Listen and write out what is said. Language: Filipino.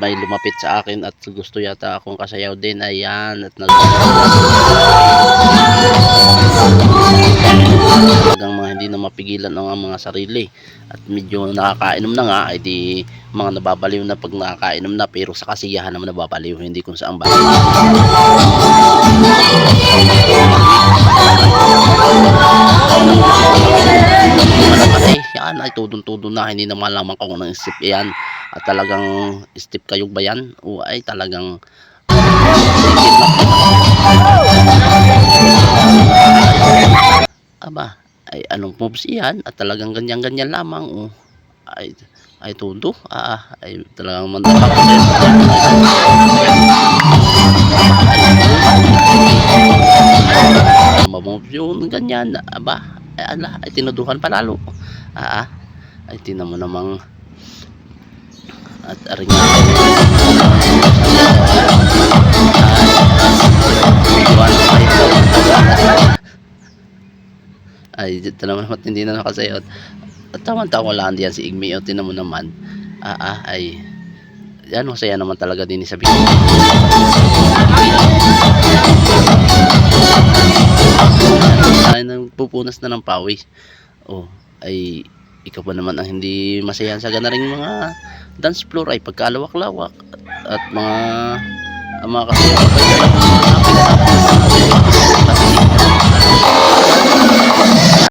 may lumapit sa akin at gusto yata akong kasayaw din. Ayan, at talagang mga hindi na mapigilan ang mga sarili at medyo nakakainom na nga, ay di mga nababaliw na pag nakakainom na, pero sa kasiyahan naman nababaliw, hindi kung saan ba. Kasi yan ay tudon-tudon na, hindi na malaman kung anong step yan, at talagang step kayog ba yan o ay talagang aba, ay anong moves yan, at talagang ganyan-ganyan lamang ay todo, ay talagang mandala ko mamoves yun, ganyan, aba, ay ala, ay tinuduhan palalo, ay tinan mo namang, at aring ay dito naman hindi na nakasayot at tawang-tawa lang diyan si Igme, o tinan mo naman, ay yan, masaya naman talaga din sabihin ay nagpupunas na ng pawis. Ay ikaw pa naman ang hindi masaya sa ganaring mga dance floor, ay pagkalawak-lawak at mga kasaya